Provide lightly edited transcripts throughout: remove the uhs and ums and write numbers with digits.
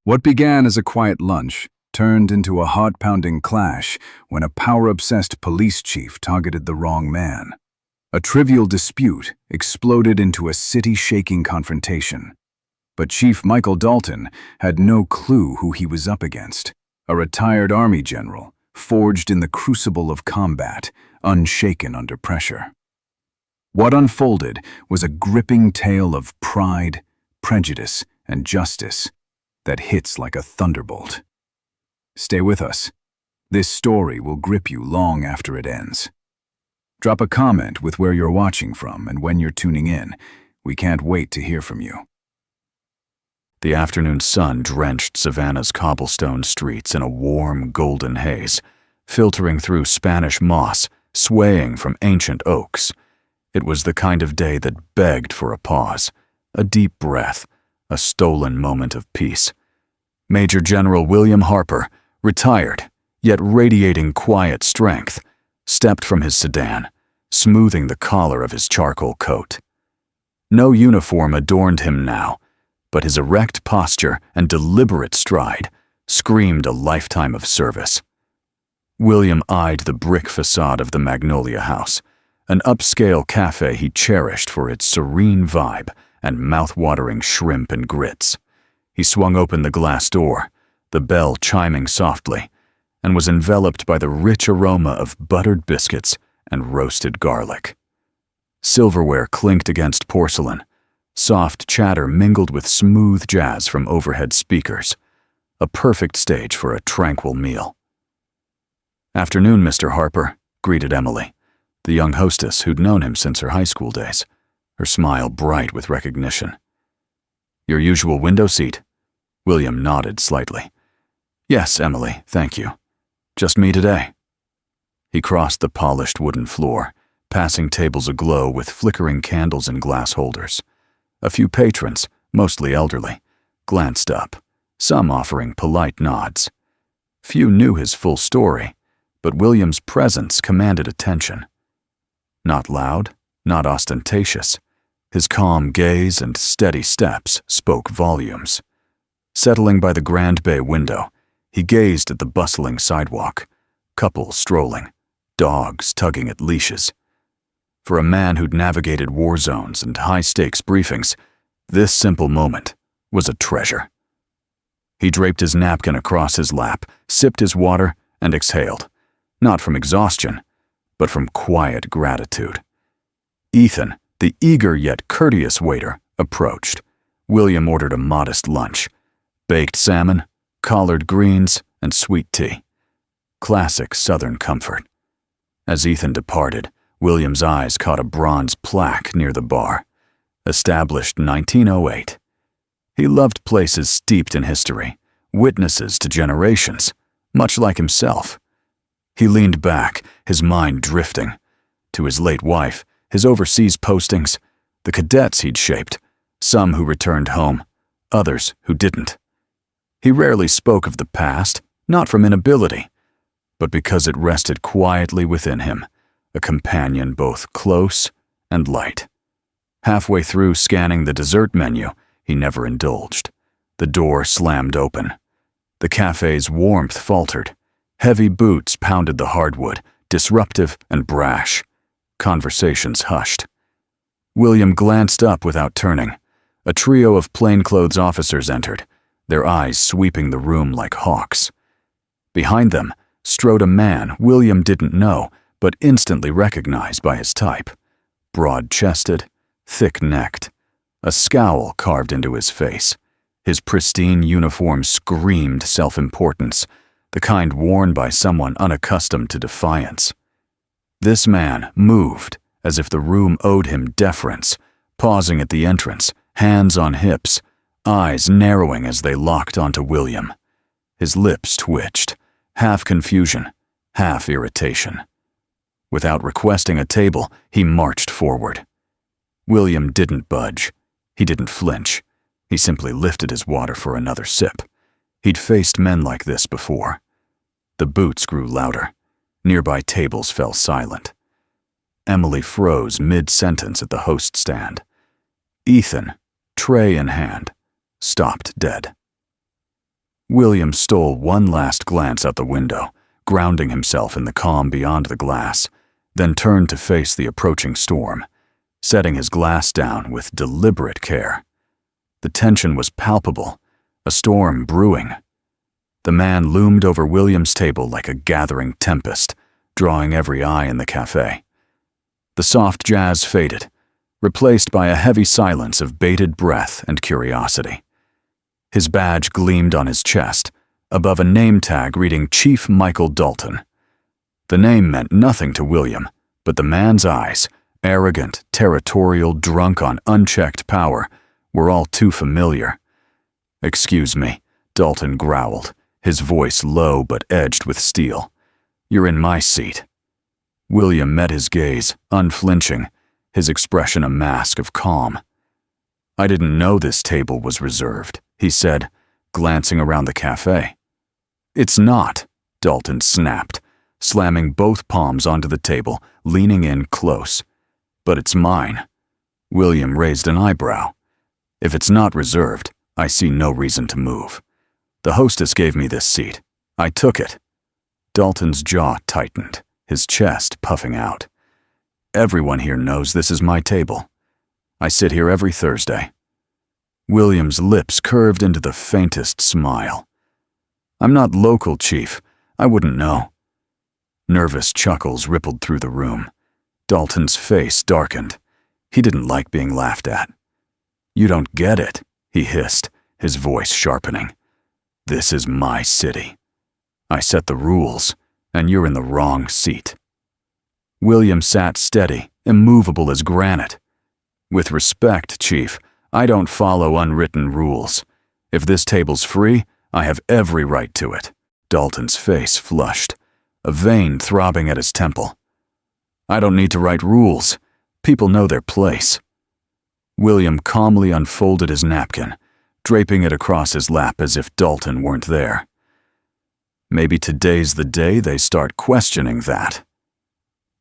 What began as a quiet lunch turned into a heart-pounding clash when a power-obsessed police chief targeted the wrong man. A trivial dispute exploded into a city-shaking confrontation. But Chief Michael Dalton had no clue who he was up against. A retired Army general, forged in the crucible of combat, unshaken under pressure. What unfolded was a gripping tale of pride, prejudice, and justice that hits like a thunderbolt. Stay with us. This story will grip you long after it ends. Drop a comment with where you're watching from and when you're tuning in. We can't wait to hear from you. The afternoon sun drenched Savannah's cobblestone streets in a warm, golden haze, filtering through Spanish moss, swaying from ancient oaks. It was the kind of day that begged for a pause, a deep breath, a stolen moment of peace. Major General William Harper, retired, yet radiating quiet strength, stepped from his sedan, smoothing the collar of his charcoal coat. No uniform adorned him now, but his erect posture and deliberate stride screamed a lifetime of service. William eyed the brick facade of the Magnolia House, an upscale cafe he cherished for its serene vibe and mouth-watering shrimp and grits. He swung open the glass door, the bell chiming softly, and was enveloped by the rich aroma of buttered biscuits and roasted garlic. Silverware clinked against porcelain. Soft chatter mingled with smooth jazz from overhead speakers, a perfect stage for a tranquil meal. "Afternoon, Mr. Harper," greeted Emily, the young hostess who'd known him since her high school days, her smile bright with recognition. "Your usual window seat?" William nodded slightly. "Yes, Emily, thank you. Just me today." He crossed the polished wooden floor, passing tables aglow with flickering candles and glass holders. A few patrons, mostly elderly, glanced up, some offering polite nods. Few knew his full story, but William's presence commanded attention. Not loud, not ostentatious, his calm gaze and steady steps spoke volumes. Settling by the grand bay window, he gazed at the bustling sidewalk, couples strolling, dogs tugging at leashes. For a man who'd navigated war zones and high-stakes briefings, this simple moment was a treasure. He draped his napkin across his lap, sipped his water, and exhaled, not from exhaustion, but from quiet gratitude. Ethan, the eager yet courteous waiter, approached. William ordered a modest lunch: baked salmon, collard greens, and sweet tea. Classic Southern comfort. As Ethan departed, William's eyes caught a bronze plaque near the bar. Established 1908. He loved places steeped in history, witnesses to generations, much like himself. He leaned back, his mind drifting. To his late wife, his overseas postings, the cadets he'd shaped, some who returned home, others who didn't. He rarely spoke of the past, not from inability, but because it rested quietly within him, a companion both close and light. Halfway through scanning the dessert menu, he never indulged. The door slammed open. The cafe's warmth faltered. Heavy boots pounded the hardwood, disruptive and brash. Conversations hushed. William glanced up without turning. A trio of plainclothes officers entered, their eyes sweeping the room like hawks. Behind them strode a man William didn't know, but instantly recognized by his type. Broad-chested, thick-necked, a scowl carved into his face. His pristine uniform screamed self-importance, the kind worn by someone unaccustomed to defiance. This man moved as if the room owed him deference, pausing at the entrance, hands on hips, eyes narrowing as they locked onto William. His lips twitched, half confusion, half irritation. Without requesting a table, he marched forward. William didn't budge. He didn't flinch. He simply lifted his water for another sip. He'd faced men like this before. The boots grew louder. Nearby tables fell silent. Emily froze mid-sentence at the host stand. Ethan, tray in hand, stopped dead. William stole one last glance out the window, grounding himself in the calm beyond the glass, then turned to face the approaching storm, setting his glass down with deliberate care. The tension was palpable, a storm brewing. The man loomed over William's table like a gathering tempest, drawing every eye in the cafe. The soft jazz faded, replaced by a heavy silence of bated breath and curiosity. His badge gleamed on his chest, above a name tag reading Chief Michael Dalton. The name meant nothing to William, but the man's eyes, arrogant, territorial, drunk on unchecked power, were all too familiar. "Excuse me," Dalton growled, his voice low but edged with steel. "You're in my seat." William met his gaze, unflinching, his expression a mask of calm. "I didn't know this table was reserved," he said, glancing around the cafe. "It's not," Dalton snapped, slamming both palms onto the table, leaning in close. "But it's mine." William raised an eyebrow. "If it's not reserved, I see no reason to move. The hostess gave me this seat. I took it." Dalton's jaw tightened, his chest puffing out. "Everyone here knows this is my table. I sit here every Thursday." William's lips curved into the faintest smile. "I'm not local, Chief. I wouldn't know." Nervous chuckles rippled through the room. Dalton's face darkened. He didn't like being laughed at. "You don't get it," he hissed, his voice sharpening. "This is my city. I set the rules, and you're in the wrong seat." William sat steady, immovable as granite. "With respect, Chief, I don't follow unwritten rules. If this table's free, I have every right to it." Dalton's face flushed, a vein throbbing at his temple. "I don't need to write rules. People know their place." William calmly unfolded his napkin, draping it across his lap as if Dalton weren't there. "Maybe today's the day they start questioning that."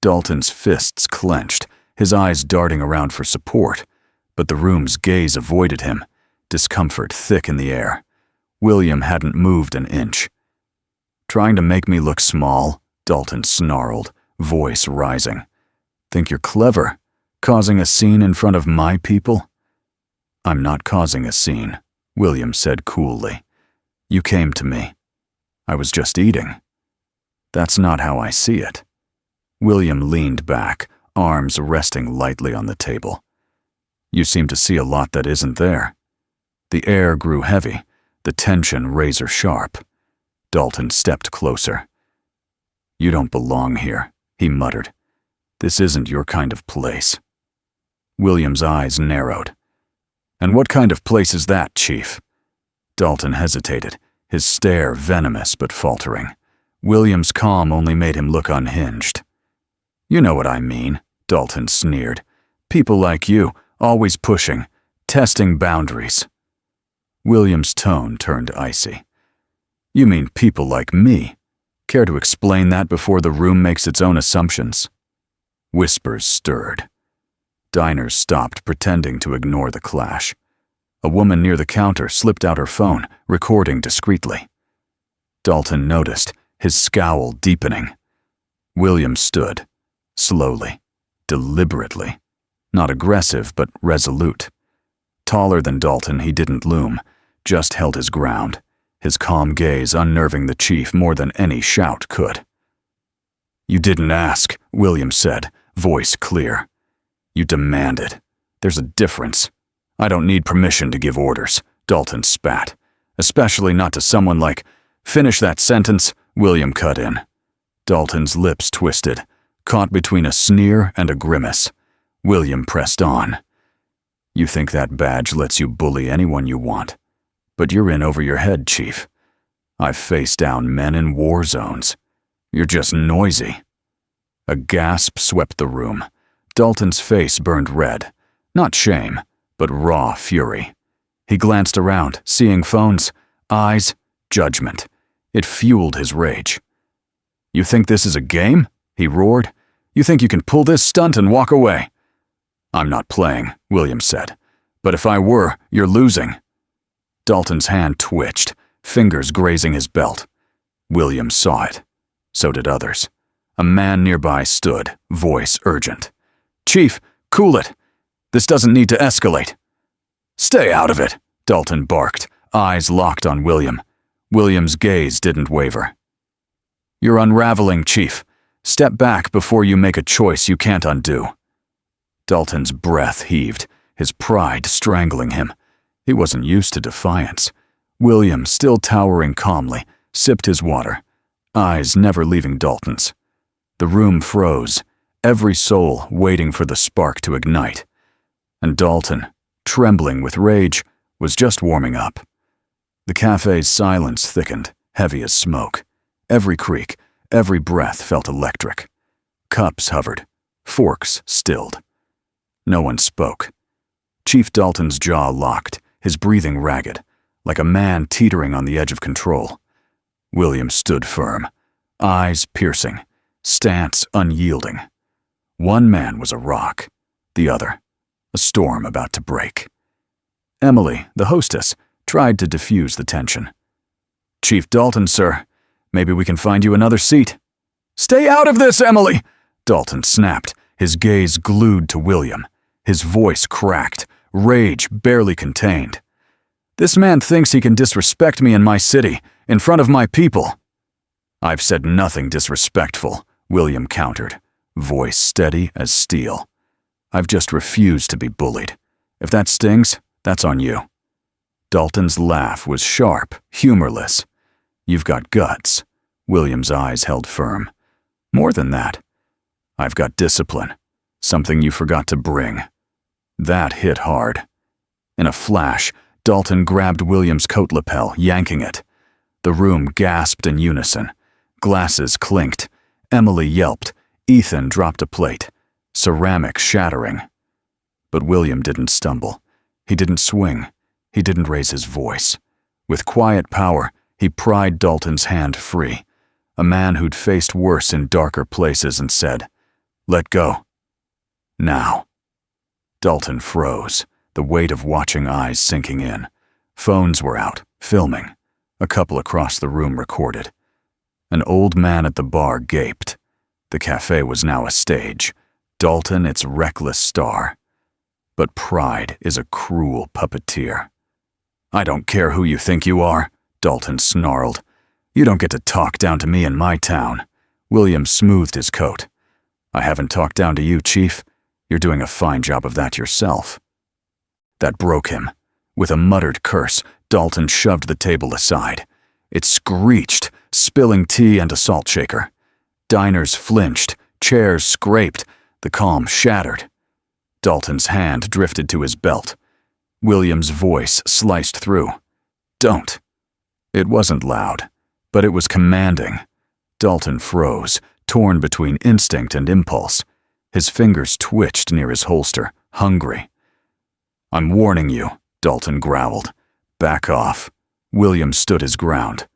Dalton's fists clenched, his eyes darting around for support, but the room's gaze avoided him, discomfort thick in the air. William hadn't moved an inch. "Trying to make me look small?" Dalton snarled, voice rising. "Think you're clever, causing a scene in front of my people?" "I'm not causing a scene," William said coolly. "You came to me. I was just eating." "That's not how I see it." William leaned back, arms resting lightly on the table. "You seem to see a lot that isn't there." The air grew heavy, the tension razor sharp. Dalton stepped closer. "You don't belong here," he muttered. "This isn't your kind of place." William's eyes narrowed. "And what kind of place is that, Chief?" Dalton hesitated, his stare venomous but faltering. William's calm only made him look unhinged. "You know what I mean," Dalton sneered. "People like you, always pushing, testing boundaries." William's tone turned icy. "You mean people like me? Care to explain that before the room makes its own assumptions?" Whispers stirred. Diners stopped pretending to ignore the clash. A woman near the counter slipped out her phone, recording discreetly. Dalton noticed, his scowl deepening. William stood, slowly, deliberately, not aggressive but resolute. Taller than Dalton, he didn't loom, just held his ground, his calm gaze unnerving the chief more than any shout could. "You didn't ask," William said, voice clear. "You demanded. There's a difference. I don't need permission to give orders," Dalton spat. "Especially not to someone like—" "Finish that sentence," William cut in. Dalton's lips twisted, caught between a sneer and a grimace. William pressed on. "You think that badge lets you bully anyone you want. But you're in over your head, Chief. I've faced down men in war zones. You're just noisy." A gasp swept the room. Dalton's face burned red. Not shame, but raw fury. He glanced around, seeing phones, eyes, judgment. It fueled his rage. "You think this is a game?" he roared. "You think you can pull this stunt and walk away?" "I'm not playing," William said. "But if I were, you're losing." Dalton's hand twitched, fingers grazing his belt. William saw it. So did others. A man nearby stood, voice urgent. "Chief, cool it. This doesn't need to escalate." "Stay out of it," Dalton barked, eyes locked on William. William's gaze didn't waver. "You're unraveling, Chief. Step back before you make a choice you can't undo." Dalton's breath heaved, his pride strangling him. He wasn't used to defiance. William, still towering calmly, sipped his water, eyes never leaving Dalton's. The room froze, every soul waiting for the spark to ignite. And Dalton, trembling with rage, was just warming up. The cafe's silence thickened, heavy as smoke. Every creak, every breath felt electric. Cups hovered, forks stilled. No one spoke. Chief Dalton's jaw locked, his breathing ragged, like a man teetering on the edge of control. William stood firm, eyes piercing, stance unyielding. One man was a rock, the other, a storm about to break. Emily, the hostess, tried to diffuse the tension. "Chief Dalton, sir. Maybe we can find you another seat." "Stay out of this, Emily!" Dalton snapped, his gaze glued to William. His voice cracked, rage barely contained. "This man thinks he can disrespect me in my city, in front of my people." "I've said nothing disrespectful," William countered, voice steady as steel. "I've just refused to be bullied. If that stings, that's on you." Dalton's laugh was sharp, humorless. "You've got guts." William's eyes held firm. "More than that. I've got discipline, something you forgot to bring." That hit hard. In a flash, Dalton grabbed William's coat lapel, yanking it. The room gasped in unison. Glasses clinked. Emily yelped. Ethan dropped a plate, ceramic shattering. But William didn't stumble. He didn't swing. He didn't raise his voice. With quiet power, he pried Dalton's hand free, a man who'd faced worse in darker places, and said, "Let go. Now." Dalton froze, the weight of watching eyes sinking in. Phones were out, filming. A couple across the room recorded. An old man at the bar gaped. The cafe was now a stage, Dalton its reckless star. But pride is a cruel puppeteer. "I don't care who you think you are," Dalton snarled. "You don't get to talk down to me in my town." William smoothed his coat. "I haven't talked down to you, Chief. You're doing a fine job of that yourself." That broke him. With a muttered curse, Dalton shoved the table aside. It screeched, spilling tea and a salt shaker. Diners flinched, chairs scraped, the calm shattered. Dalton's hand drifted to his belt. William's voice sliced through. "Don't." It wasn't loud, but it was commanding. Dalton froze, torn between instinct and impulse. His fingers twitched near his holster, hungry. "I'm warning you," Dalton growled. "Back off." William stood his ground.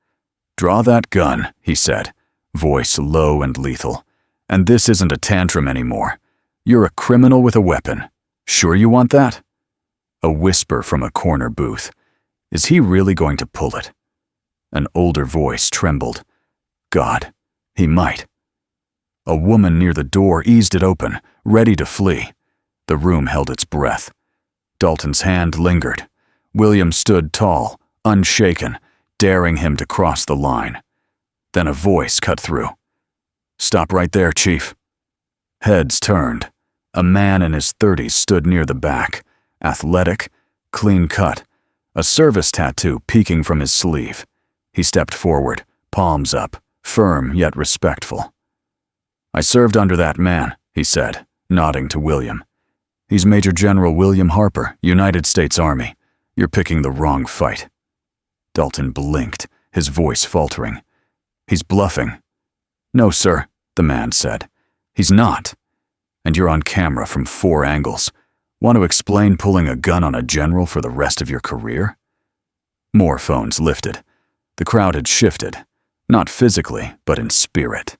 "Draw that gun," he said, voice low and lethal. "And this isn't a tantrum anymore. You're a criminal with a weapon. Sure you want that?" A whisper from a corner booth. Is he really going to pull it? An older voice trembled. God, he might. A woman near the door eased it open, ready to flee. The room held its breath. Dalton's hand lingered. William stood tall, unshaken, daring him to cross the line. Then a voice cut through. "Stop right there, Chief." Heads turned. A man in his 30s stood near the back, athletic, clean cut, a service tattoo peeking from his sleeve. He stepped forward, palms up, firm yet respectful. "I served under that man," he said, nodding to William. "He's Major General William Harper, United States Army. You're picking the wrong fight." Dalton blinked, his voice faltering. "He's bluffing." "No, sir," the man said. "He's not. And you're on camera from 4 angles. Want to explain pulling a gun on a general for the rest of your career?" More phones lifted. The crowd had shifted, not physically, but in spirit.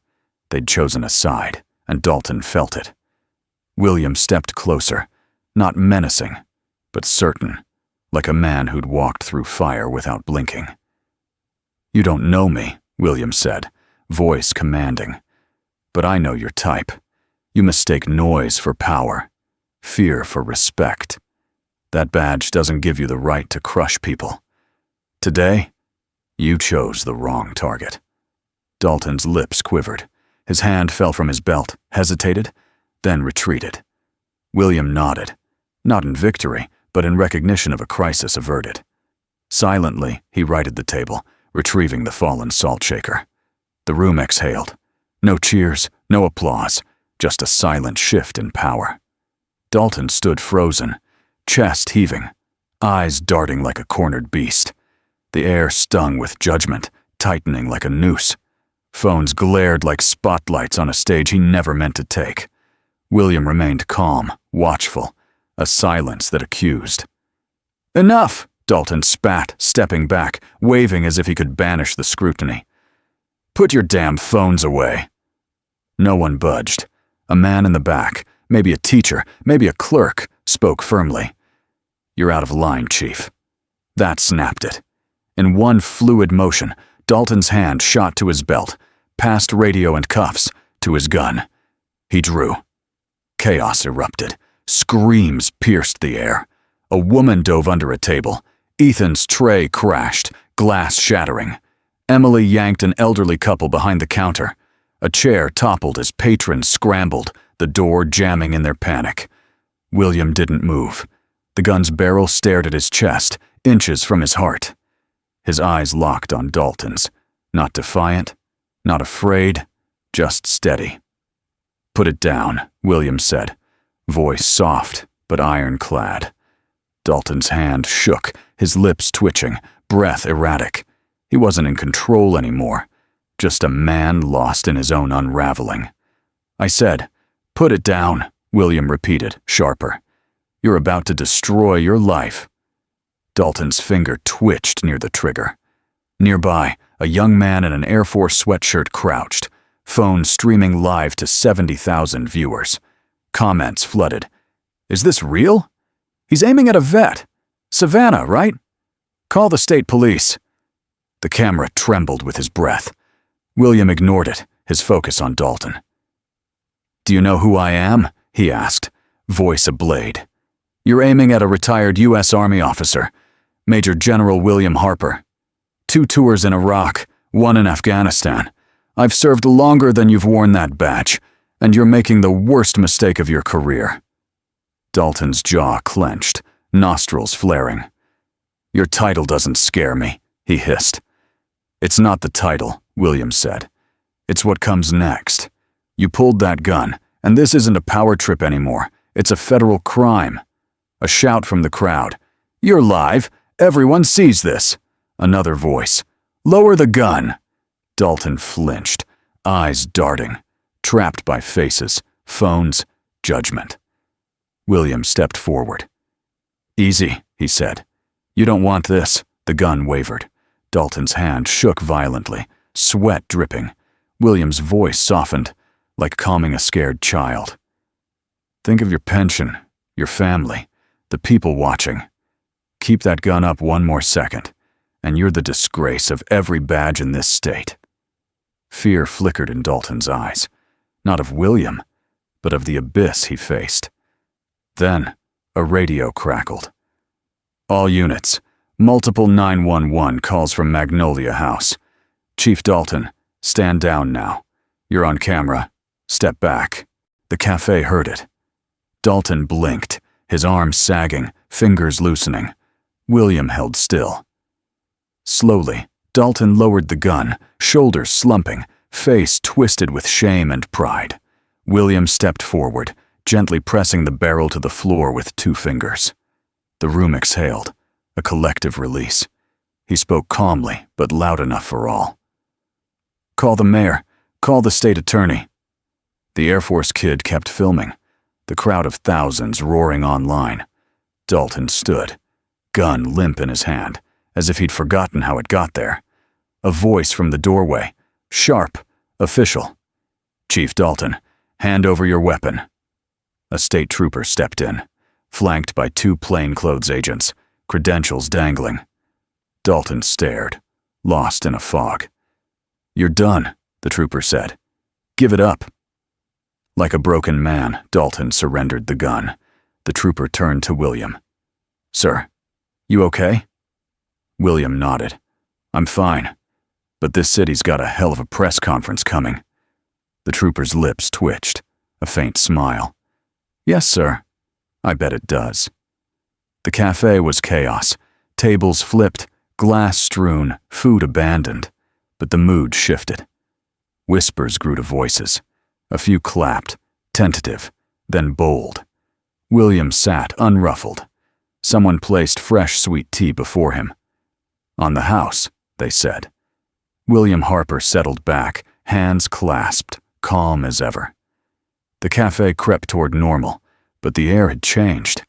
They'd chosen a side, and Dalton felt it. William stepped closer, not menacing, but certain, like a man who'd walked through fire without blinking. "You don't know me," William said, voice commanding. "But I know your type. You mistake noise for power, fear for respect. That badge doesn't give you the right to crush people. Today, you chose the wrong target." Dalton's lips quivered. His hand fell from his belt, hesitated, then retreated. William nodded, not in victory, but in recognition of a crisis averted. Silently, he righted the table, retrieving the fallen salt shaker. The room exhaled. No cheers, no applause, just a silent shift in power. Dalton stood frozen, chest heaving, eyes darting like a cornered beast. The air stung with judgment, tightening like a noose. Phones glared like spotlights on a stage he never meant to take. William remained calm, watchful, a silence that accused. "Enough!" Dalton spat, stepping back, waving as if he could banish the scrutiny. "Put your damn phones away." No one budged. A man in the back, maybe a teacher, maybe a clerk, spoke firmly. "You're out of line, Chief." That snapped it. In one fluid motion, Dalton's hand shot to his belt, past radio and cuffs, to his gun. He drew. Chaos erupted. Screams pierced the air. A woman dove under a table. Ethan's tray crashed, glass shattering. Emily yanked an elderly couple behind the counter. A chair toppled as patrons scrambled, the door jamming in their panic. William didn't move. The gun's barrel stared at his chest, inches from his heart. His eyes locked on Dalton's. Not defiant, not afraid, just steady. "Put it down," William said, voice soft but ironclad. Dalton's hand shook, his lips twitching, breath erratic. He wasn't in control anymore, just a man lost in his own unraveling. "I said, put it down," William repeated, sharper. "You're about to destroy your life." Dalton's finger twitched near the trigger. Nearby, a young man in an Air Force sweatshirt crouched, phone streaming live to 70,000 viewers. Comments flooded. "Is this real? He's aiming at a vet. Savannah, right? Call the state police." The camera trembled with his breath. William ignored it, his focus on Dalton. "Do you know who I am?" he asked, voice ablade. "You're aiming at a retired U.S. Army officer, Major General William Harper. 2 tours in Iraq, 1 in Afghanistan. I've served longer than you've worn that badge, and you're making the worst mistake of your career." Dalton's jaw clenched, nostrils flaring. "Your title doesn't scare me," he hissed. "It's not the title," William said. "It's what comes next. You pulled that gun, and this isn't a power trip anymore. It's a federal crime." A shout from the crowd. "You're live. Everyone sees this." Another voice. "Lower the gun." Dalton flinched, eyes darting, trapped by faces, phones, judgment. William stepped forward. "Easy," he said. "You don't want this." The gun wavered. Dalton's hand shook violently, sweat dripping. William's voice softened, like calming a scared child. "Think of your pension, your family, the people watching. Keep that gun up one more second, and you're the disgrace of every badge in this state." Fear flickered in Dalton's eyes, not of William, but of the abyss he faced. Then, a radio crackled. "All units, multiple 911 calls from Magnolia House. Chief Dalton, stand down now. You're on camera. Step back." The cafe heard it. Dalton blinked, his arms sagging, fingers loosening. William held still. Slowly, Dalton lowered the gun, shoulders slumping, face twisted with shame and pride. William stepped forward, gently pressing the barrel to the floor with 2 fingers. The room exhaled, a collective release. He spoke calmly, but loud enough for all. "Call the mayor. Call the state attorney." The Air Force kid kept filming, the crowd of thousands roaring online. Dalton stood, gun limp in his hand, as if he'd forgotten how it got there. A voice from the doorway, sharp, official. "Chief Dalton, hand over your weapon." A state trooper stepped in, flanked by 2 plainclothes agents, credentials dangling. Dalton stared, lost in a fog. "You're done," the trooper said. "Give it up." Like a broken man, Dalton surrendered the gun. The trooper turned to William. "Sir, you okay?" William nodded. "I'm fine, but this city's got a hell of a press conference coming." The trooper's lips twitched, a faint smile. "Yes, sir. I bet it does." The cafe was chaos. Tables flipped, glass strewn, food abandoned. But the mood shifted. Whispers grew to voices. A few clapped, tentative, then bold. William sat unruffled. Someone placed fresh sweet tea before him. "On the house," they said. William Harper settled back, hands clasped, calm as ever. The cafe crept toward normal, but the air had changed.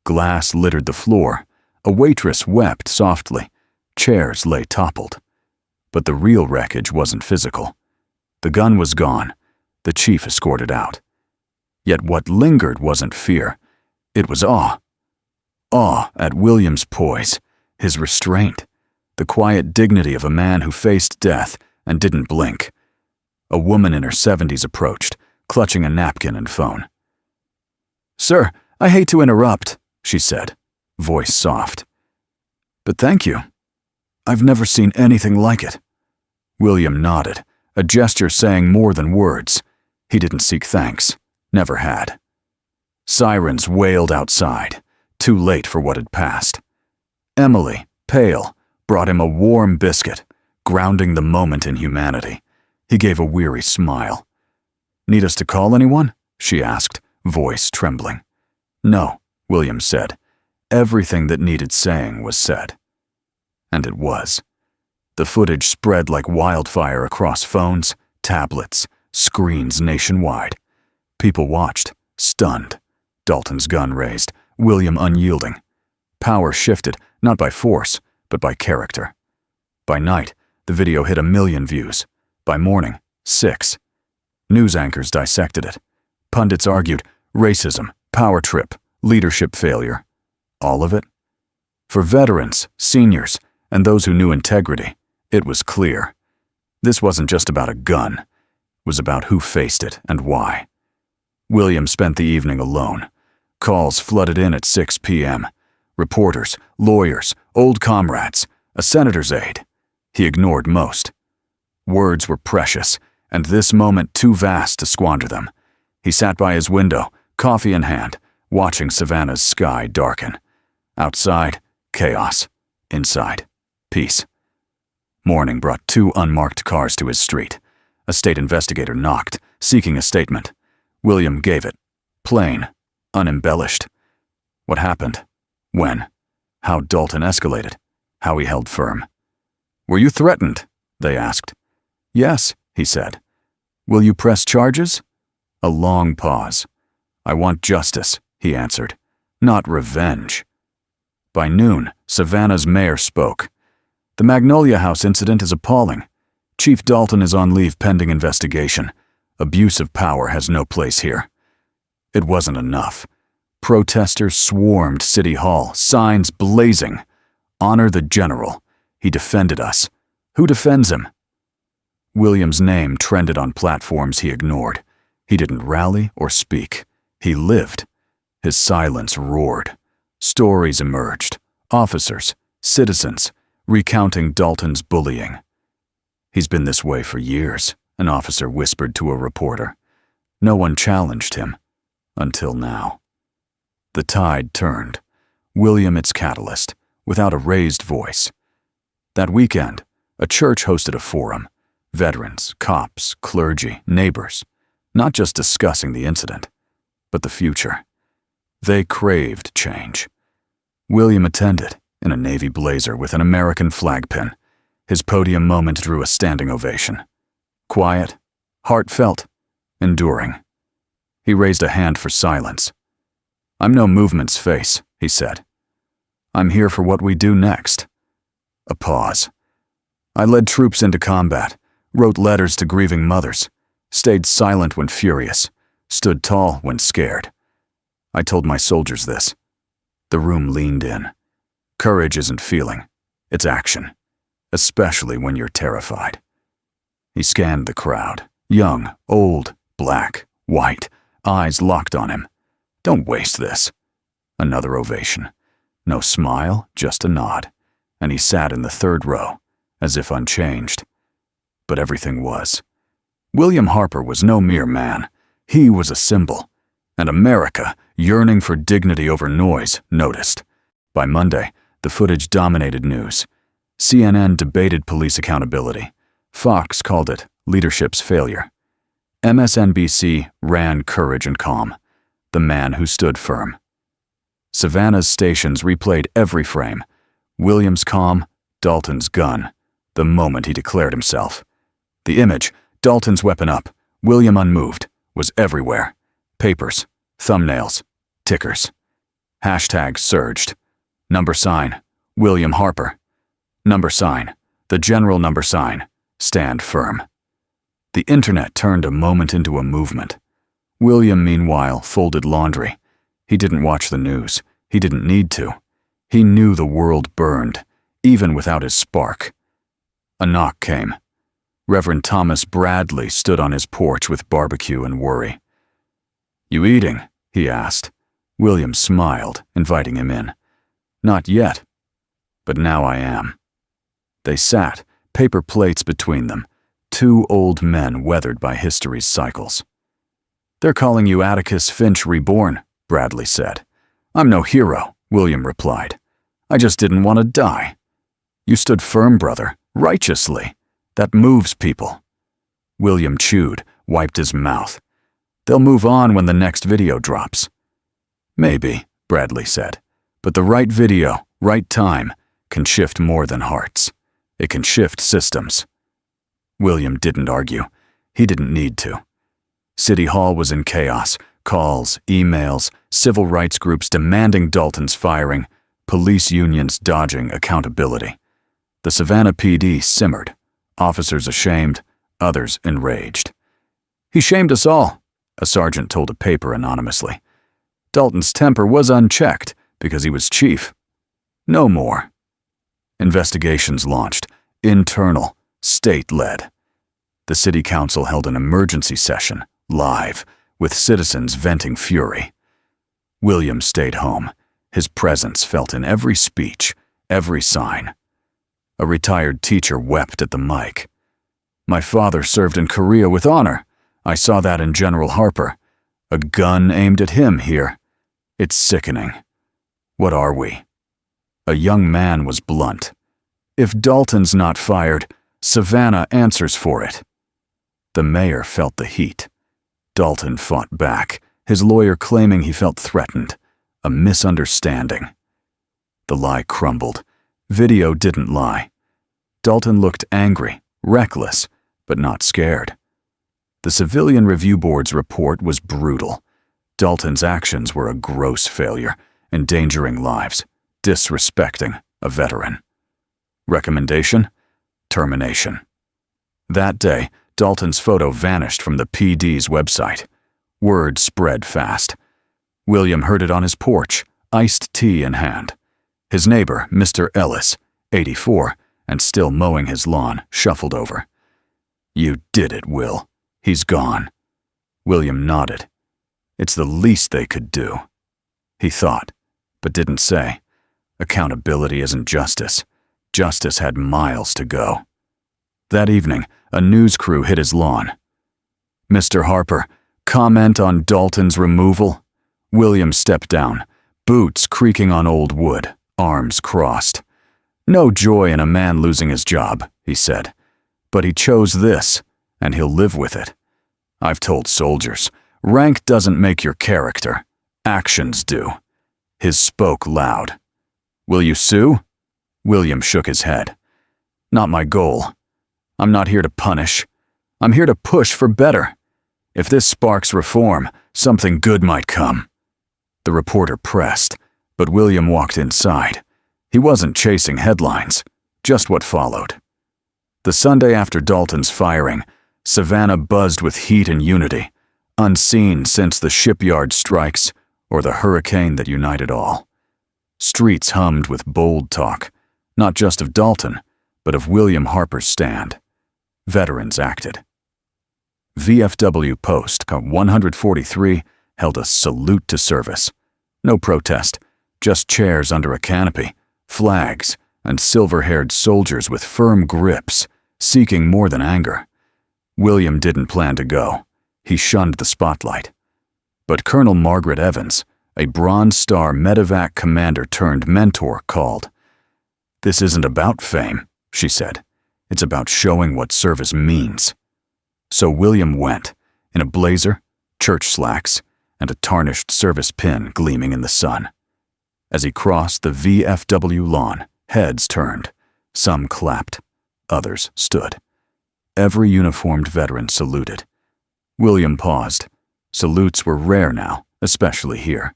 Glass littered the floor. A waitress wept softly. Chairs lay toppled. But the real wreckage wasn't physical. The gun was gone. The chief escorted out. Yet what lingered wasn't fear. It was awe. Awe at William's poise, his restraint, the quiet dignity of a man who faced death and didn't blink. A woman in her 70s approached, clutching a napkin and phone. "Sir, I hate to interrupt," she said, voice soft. "But thank you. I've never seen anything like it." William nodded, a gesture saying more than words. He didn't seek thanks, never had. Sirens wailed outside, too late for what had passed. Emily, pale, brought him a warm biscuit, grounding the moment in humanity. He gave a weary smile. "Need us to call anyone?" she asked, voice trembling. "No," William said. Everything that needed saying was said. And it was. The footage spread like wildfire across phones, tablets, screens nationwide. People watched, stunned. Dalton's gun raised, William unyielding. Power shifted, not by force, but by character. By night, the video hit 1 million views. By morning, 6. News anchors dissected it. Pundits argued, racism, power trip, leadership failure. All of it? For veterans, seniors, and those who knew integrity, it was clear. This wasn't just about a gun. It was about who faced it and why. William spent the evening alone. Calls flooded in at 6 p.m. Reporters, lawyers, old comrades, a senator's aide. He ignored most. Words were precious, and this moment too vast to squander them. He sat by his window, coffee in hand, watching Savannah's sky darken. Outside, chaos. Inside, peace. Morning brought 2 unmarked cars to his street. A state investigator knocked, seeking a statement. William gave it. Plain, unembellished. What happened? When? How Dalton escalated? How he held firm? "Were you threatened?" they asked. "Yes," he said. "Will you press charges?" A long pause. "I want justice," he answered. "Not revenge." By noon, Savannah's mayor spoke. "The Magnolia House incident is appalling. Chief Dalton is on leave pending investigation. Abuse of power has no place here." It wasn't enough. Protesters swarmed City Hall, signs blazing. "Honor the general. He defended us." Who defends him? William's name trended on platforms he ignored. He didn't rally or speak. He lived. His silence roared. Stories emerged. Officers, citizens, recounting Dalton's bullying. "He's been this way for years," an officer whispered to a reporter. No one challenged him. Until now. The tide turned. William its catalyst, without a raised voice. That weekend, a church hosted a forum. Veterans, cops, clergy, neighbors. Not just discussing the incident, but the future. They craved change. William attended, in a navy blazer with an American flag pin. His podium moment drew a standing ovation. Quiet, heartfelt, enduring. He raised a hand for silence. "I'm no movement's face," he said. "I'm here for what we do next." A pause. "I led troops into combat, wrote letters to grieving mothers, stayed silent when furious, stood tall when scared. I told my soldiers this." The room leaned in. Courage isn't feeling, it's action. especially when you're terrified. He scanned the crowd. Young, old, black, white, eyes locked on him. Don't waste this. Another ovation. No smile, just a nod. And he sat in the third row, as if unchanged. But everything was. William Harper was no mere man. He was a symbol. And America, yearning for dignity over noise, noticed. By Monday, the footage dominated news. CNN debated police accountability. Fox called it leadership's failure. MSNBC ran Courage and Calm, the man who stood firm. Savannah's stations replayed every frame. William's calm, Dalton's gun, the moment he declared himself. The image, Dalton's weapon up, William unmoved, was everywhere. Papers, thumbnails, tickers. Hashtags surged. Number sign, William Harper. Number sign, the general number sign, stand firm. The internet turned a moment into a movement. William, meanwhile, folded laundry. He didn't watch the news. He didn't need to. He knew the world burned, even without his spark. A knock came. Reverend Thomas Bradley stood on his porch with barbecue and worry. "You eating?" he asked. William smiled, inviting him in. "Not yet, but now I am." They sat, paper plates between them, two old men weathered by history's cycles. "They're calling you Atticus Finch Reborn," Bradley said. "I'm no hero," William replied. "I just didn't want to die." "You stood firm, brother, righteously. That moves people." William chewed, wiped his mouth. "They'll move on when the next video drops." "Maybe," Bradley said, "but the right video, right time, can shift more than hearts. It can shift systems." William didn't argue. He didn't need to. City Hall was in chaos. Calls, emails, civil rights groups demanding Dalton's firing, police unions dodging accountability. The Savannah PD simmered, officers ashamed, others enraged. "He shamed us all," a sergeant told a paper anonymously. "Dalton's temper was unchecked because he was chief. No more." Investigations launched, internal, state-led. The city council held an emergency session, live, with citizens venting fury. William stayed home, his presence felt in every speech, every sign. A retired teacher wept at the mic. "My father served in Korea with honor. I saw that in General Harper. A gun aimed at him here. It's sickening. What are we?" A young man was blunt. "If Dalton's not fired, Savannah answers for it." The mayor felt the heat. Dalton fought back, his lawyer claiming he felt threatened. A misunderstanding. The lie crumbled. Video didn't lie. Dalton looked angry, reckless, but not scared. The Civilian Review Board's report was brutal. Dalton's actions were a gross failure, endangering lives, disrespecting a veteran. Recommendation? Termination. That day, Dalton's photo vanished from the PD's website. Word spread fast. William heard it on his porch, iced tea in hand. His neighbor, Mr. Ellis, 84, and still mowing his lawn, shuffled over. "You did it, Will. He's gone." William nodded. It's the least they could do. He thought, but didn't say. Accountability isn't justice. Justice had miles to go. That evening, a news crew hit his lawn. "Mr. Harper, comment on Dalton's removal?" William stepped down, boots creaking on old wood, arms crossed. "No joy in a man losing his job," he said. "But he chose this, and he'll live with it. I've told soldiers, rank doesn't make your character. Actions do." His spoke loud. "Will you sue?" William shook his head. "Not my goal. I'm not here to punish. I'm here to push for better. If this sparks reform, something good might come." The reporter pressed, but William walked inside. He wasn't chasing headlines, just what followed. The Sunday after Dalton's firing, Savannah buzzed with heat and unity, unseen since the shipyard strikes or the hurricane that united all. Streets hummed with bold talk, not just of Dalton, but of William Harper's stand. Veterans acted. VFW Post 143 held a salute to service. No protest, just chairs under a canopy, flags, and silver-haired soldiers with firm grips, seeking more than anger. William didn't plan to go. He shunned the spotlight. But Colonel Margaret Evans, a Bronze Star medevac commander turned mentor, called. "This isn't about fame," she said. "It's about showing what service means." So William went, in a blazer, church slacks, and a tarnished service pin gleaming in the sun. As he crossed the VFW lawn, heads turned. Some clapped. Others stood. Every uniformed veteran saluted. William paused. Salutes were rare now, especially here.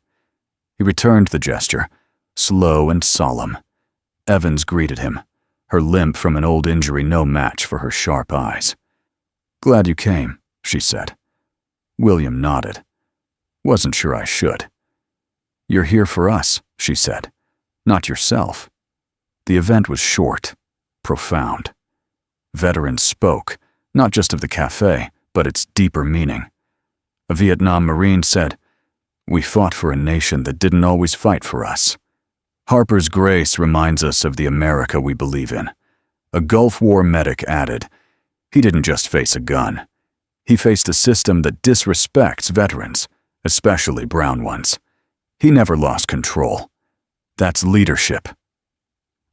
He returned the gesture, slow and solemn. Evans greeted him, her limp from an old injury no match for her sharp eyes. "Glad you came," she said. William nodded. "Wasn't sure I should." "You're here for us," she said, "not yourself." The event was short, profound. Veterans spoke, not just of the cafe, but its deeper meaning. A Vietnam Marine said, "We fought for a nation that didn't always fight for us." Harper's grace reminds us of the America we believe in. A Gulf War medic added, "He didn't just face a gun. He faced a system that disrespects veterans, especially brown ones. He never lost control. That's leadership."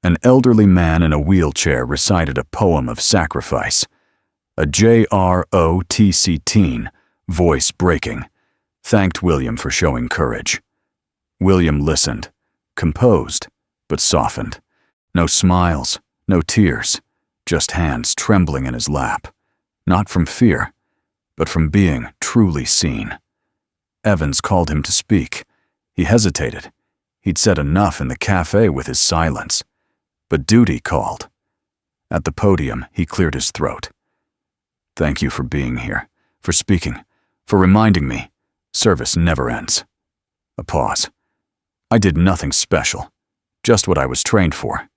An elderly man in a wheelchair recited a poem of sacrifice. A JROTC teen, voice breaking, thanked William for showing courage. William listened, composed, but softened. No smiles, no tears, just hands trembling in his lap. Not from fear, but from being truly seen. Evans called him to speak. He hesitated. He'd said enough in the cafe with his silence. But duty called. At the podium, he cleared his throat. "Thank you for being here, for speaking, for reminding me. Service never ends." A pause. "I did nothing special, just what I was trained for.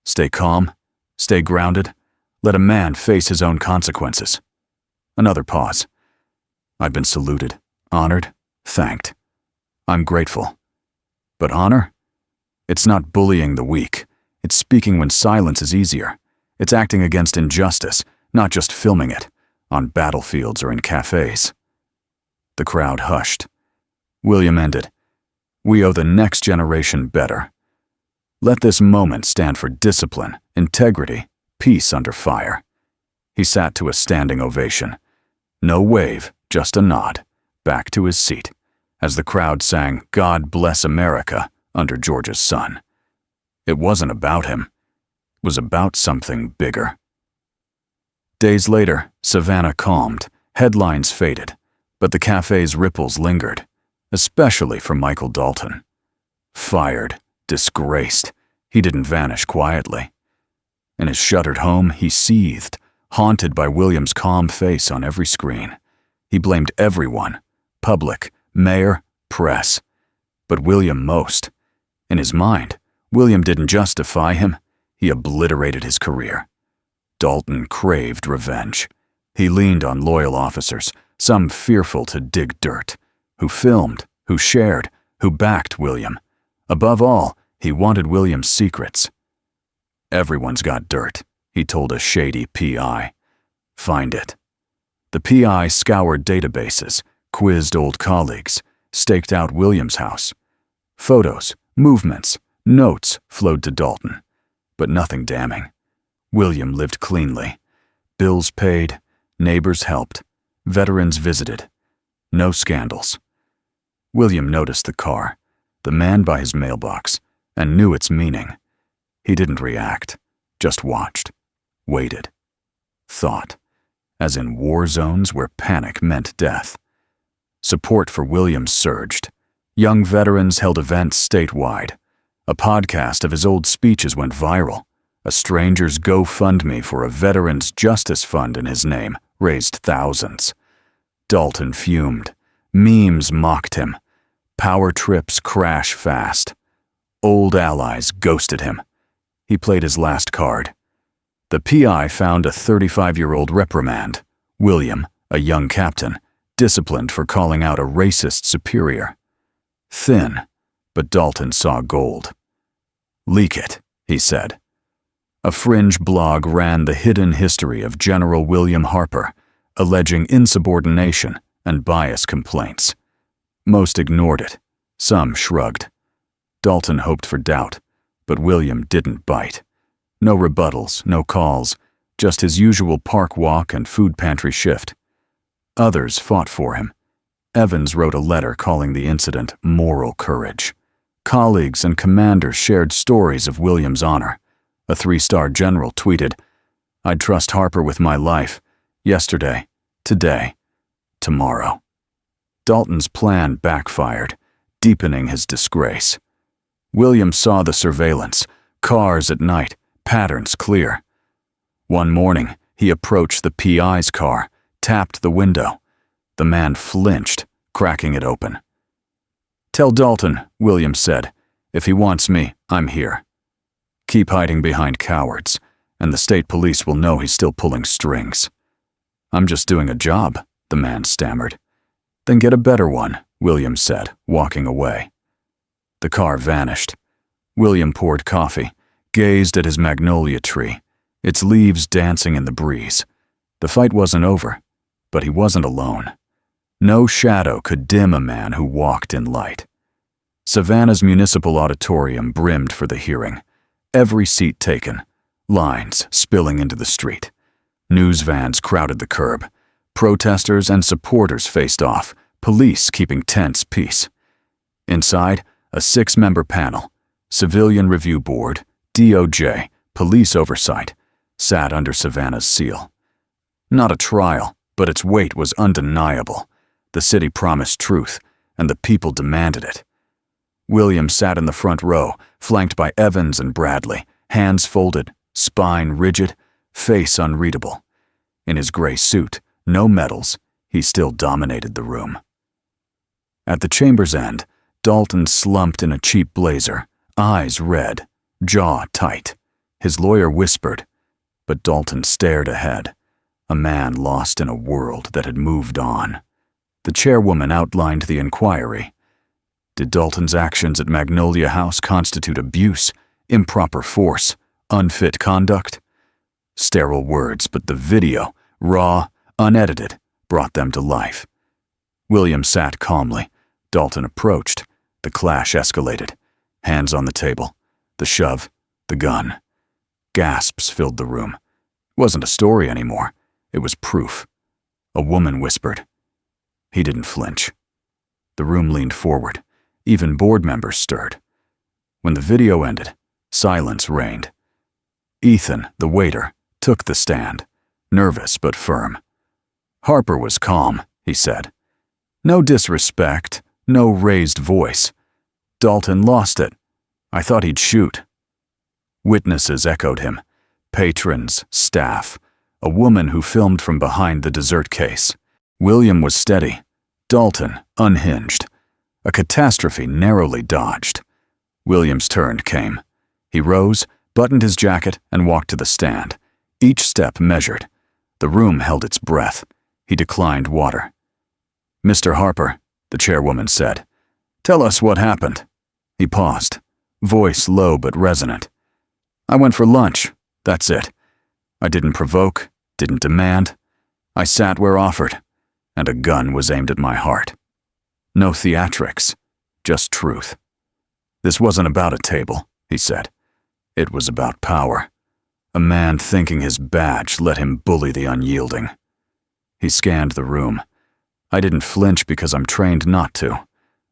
Stay calm, stay grounded, let a man face his own consequences." Another pause. "I've been saluted, honored, thanked. I'm grateful. But honor? It's not bullying the weak. It's speaking when silence is easier. It's acting against injustice, not just filming it, on battlefields or in cafes." The crowd hushed. William ended. "We owe the next generation better. Let this moment stand for discipline, integrity, peace under fire." He sat to a standing ovation. No wave, just a nod, back to his seat, as the crowd sang "God Bless America" under Georgia's sun. It wasn't about him. It was about something bigger. Days later, Savannah calmed, headlines faded, but the cafe's ripples lingered, especially for Michael Dalton. Fired, disgraced, he didn't vanish quietly. In his shuttered home, he seethed, haunted by William's calm face on every screen. He blamed everyone, public, mayor, press, but William most. In his mind, William didn't justify him, he obliterated his career. Dalton craved revenge. He leaned on loyal officers, some fearful to dig dirt, who filmed, who shared, who backed William. Above all, he wanted William's secrets. "Everyone's got dirt," he told a shady PI. "Find it." The PI scoured databases, quizzed old colleagues, staked out William's house. Photos, movements, notes flowed to Dalton, but nothing damning. William lived cleanly. Bills paid, neighbors helped, veterans visited. No scandals. William noticed the car, the man by his mailbox, and knew its meaning. He didn't react, just watched, waited, thought, as in war zones where panic meant death. Support for William surged. Young veterans held events statewide. A podcast of his old speeches went viral. A stranger's GoFundMe for a Veterans Justice Fund in his name raised thousands. Dalton fumed. Memes mocked him. Power trips crash fast. Old allies ghosted him. He played his last card. The PI found a 35-year-old reprimand, William, a young captain, disciplined for calling out a racist superior. Thin, but Dalton saw gold. "Leak it," he said. A fringe blog ran the hidden history of General William Harper, alleging insubordination and bias complaints. Most ignored it. Some shrugged. Dalton hoped for doubt, but William didn't bite. No rebuttals, no calls, just his usual park walk and food pantry shift. Others fought for him. Evans wrote a letter calling the incident moral courage. Colleagues and commanders shared stories of William's honor. A 3-star general tweeted, "I'd trust Harper with my life. Yesterday, today, tomorrow." Dalton's plan backfired, deepening his disgrace. William saw the surveillance, cars at night, patterns clear. One morning, he approached the PI's car, tapped the window. The man flinched, cracking it open. "Tell Dalton," William said, "if he wants me, I'm here. Keep hiding behind cowards, and the state police will know he's still pulling strings." "I'm just doing a job," the man stammered. "Then get a better one," William said, walking away. The car vanished. William poured coffee, gazed at his magnolia tree, its leaves dancing in the breeze. The fight wasn't over, but he wasn't alone. No shadow could dim a man who walked in light. Savannah's municipal auditorium brimmed for the hearing. Every seat taken, lines spilling into the street. News vans crowded the curb. Protesters and supporters faced off, police keeping tense peace. Inside, a 6-member panel, Civilian Review Board, DOJ, police oversight, sat under Savannah's seal. Not a trial, but its weight was undeniable. The city promised truth, and the people demanded it. William sat in the front row, flanked by Evans and Bradley, hands folded, spine rigid, face unreadable. In his gray suit, no medals, he still dominated the room. At the chamber's end, Dalton slumped in a cheap blazer, eyes red, jaw tight. His lawyer whispered, but Dalton stared ahead, a man lost in a world that had moved on. The chairwoman outlined the inquiry. Did Dalton's actions at Magnolia House constitute abuse, improper force, unfit conduct? Sterile words, but the video, raw, unedited, brought them to life. William sat calmly. Dalton approached. The clash escalated. Hands on the table. The shove. The gun. Gasps filled the room. It wasn't a story anymore. It was proof. A woman whispered. He didn't flinch. The room leaned forward. Even board members stirred. When the video ended, silence reigned. Ethan, the waiter, took the stand, nervous but firm. Harper was calm, he said. No disrespect, no raised voice. Dalton lost it. I thought he'd shoot. Witnesses echoed him. Patrons, staff, a woman who filmed from behind the dessert case. William was steady. Dalton, unhinged. A catastrophe narrowly dodged. William's turn came. He rose, buttoned his jacket, and walked to the stand. Each step measured. The room held its breath. He declined water. "Mr. Harper," the chairwoman said, "tell us what happened." He paused, voice low but resonant. "I went for lunch. That's it. I didn't provoke, didn't demand. I sat where offered, and a gun was aimed at my heart. No theatrics, just truth. This wasn't about a table," he said. "It was about power. A man thinking his badge let him bully the unyielding." He scanned the room. "I didn't flinch because I'm trained not to.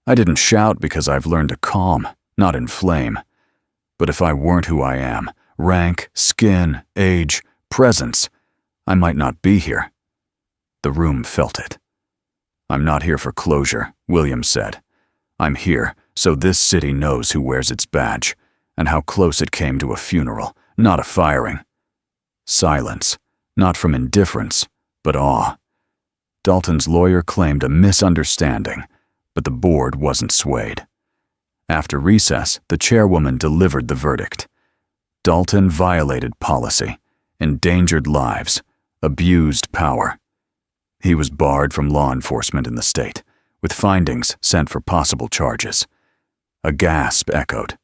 I didn't shout because I've learned to calm, not inflame. But if I weren't who I am, rank, skin, age, presence, I might not be here." The room felt it. "I'm not here for closure," William said. "I'm here so this city knows who wears its badge and how close it came to a funeral, not a firing." Silence, not from indifference, but awe. Dalton's lawyer claimed a misunderstanding, but the board wasn't swayed. After recess, the chairwoman delivered the verdict. Dalton violated policy, endangered lives, abused power. He was barred from law enforcement in the state, with findings sent for possible charges. A gasp echoed.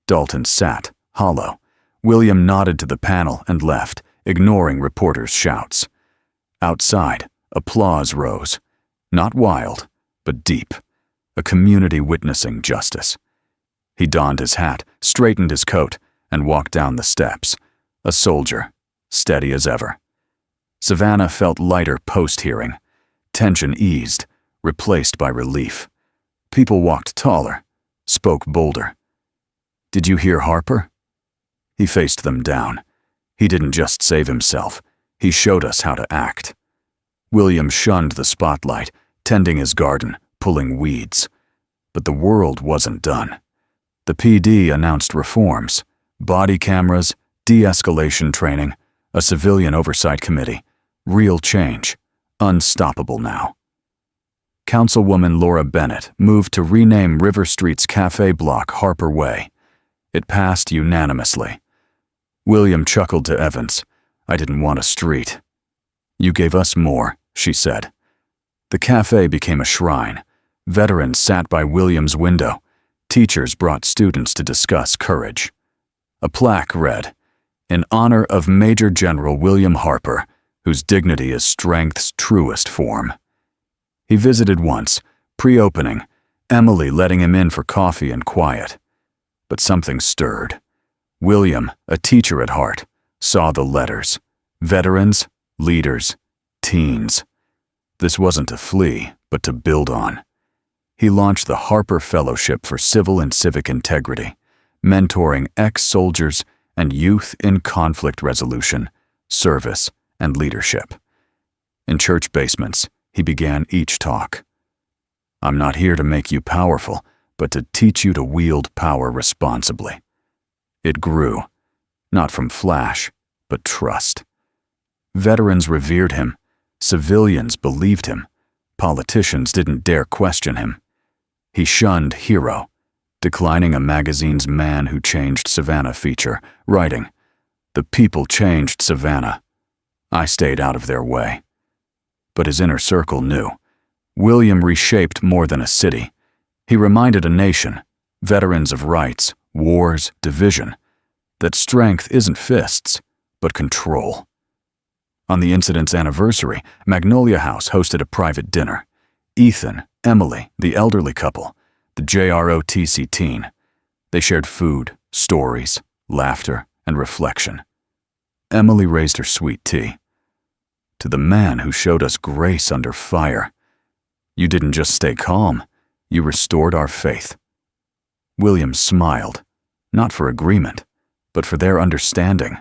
Dalton sat, hollow. William nodded to the panel and left, ignoring reporters' shouts. Outside, applause rose. Not wild, but deep. A community witnessing justice. He donned his hat, straightened his coat, and walked down the steps. A soldier, steady as ever. Savannah felt lighter post-hearing. Tension eased, replaced by relief. People walked taller, spoke bolder. "Did you hear Harper?" He faced them down. He didn't just save himself. He showed us how to act. William shunned the spotlight, tending his garden, pulling weeds. But the world wasn't done. The PD announced reforms: body cameras, de-escalation training, a civilian oversight committee. Real change. Unstoppable now. Councilwoman Laura Bennett moved to rename River Street's cafe block Harper Way. It passed unanimously. William chuckled to Evans. "I didn't want a street." "You gave us more," she said. The cafe became a shrine. Veterans sat by William's window. Teachers brought students to discuss courage. A plaque read, "In honor of Major General William Harper, whose dignity is strength's truest form." He visited once, pre-opening, Emily letting him in for coffee and quiet. But something stirred. William, a teacher at heart, saw the letters. Veterans, leaders, teens. This wasn't to flee, but to build on. He launched the Harper Fellowship for Civil and Civic Integrity, mentoring ex-soldiers and youth in conflict resolution, service, and leadership. In church basements, he began each talk. "I'm not here to make you powerful, but to teach you to wield power responsibly." It grew, not from flash, but trust. Veterans revered him. Civilians believed him. Politicians didn't dare question him. He shunned Hero, declining a magazine's Man Who Changed Savannah feature, writing, "The people changed Savannah. I stayed out of their way." But his inner circle knew. William reshaped more than a city. He reminded a nation, veterans of rights, wars, division, that strength isn't fists, but control. On the incident's anniversary, Magnolia House hosted a private dinner. Ethan, Emily, the elderly couple, the JROTC teen. They shared food, stories, laughter, and reflection. Emily raised her sweet tea. "To the man who showed us grace under fire, you didn't just stay calm, you restored our faith." William smiled, not for agreement, but for their understanding.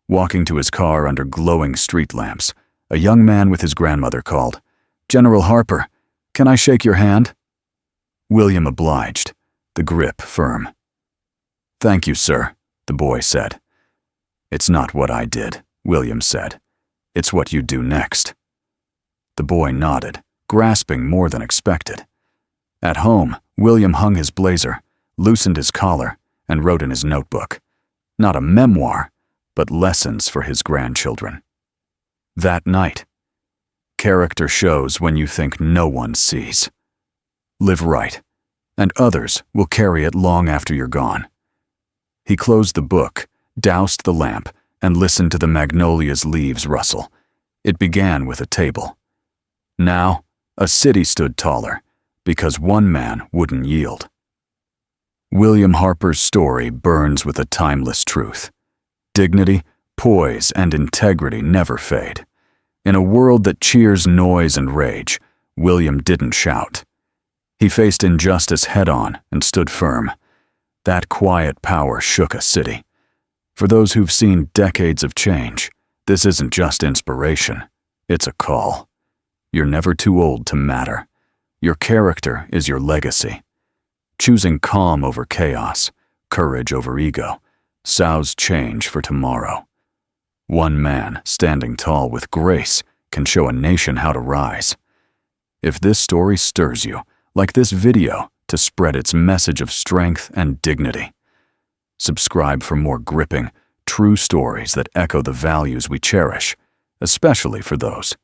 Walking to his car under glowing street lamps, a young man with his grandmother called, "General Harper, can I shake your hand?" William obliged, the grip firm. "Thank you, sir," the boy said. "It's not what I did," William said. "It's what you do next." The boy nodded, grasping more than expected. At home, William hung his blazer, loosened his collar, and wrote in his notebook. Not a memoir, but lessons for his grandchildren. That night, character shows when you think no one sees. Live right, and others will carry it long after you're gone. He closed the book, doused the lamp, and listened to the magnolia's leaves rustle. It began with a table. Now, a city stood taller, because one man wouldn't yield. William Harper's story burns with a timeless truth. Dignity, poise, and integrity never fade. In a world that cheers noise and rage, William didn't shout. He faced injustice head-on and stood firm. That quiet power shook a city. For those who've seen decades of change, this isn't just inspiration, it's a call. You're never too old to matter. Your character is your legacy. Choosing calm over chaos, courage over ego, sows change for tomorrow. One man standing tall with grace can show a nation how to rise. If this story stirs you, like this video, to spread its message of strength and dignity. Subscribe for more gripping, true stories that echo the values we cherish, especially for those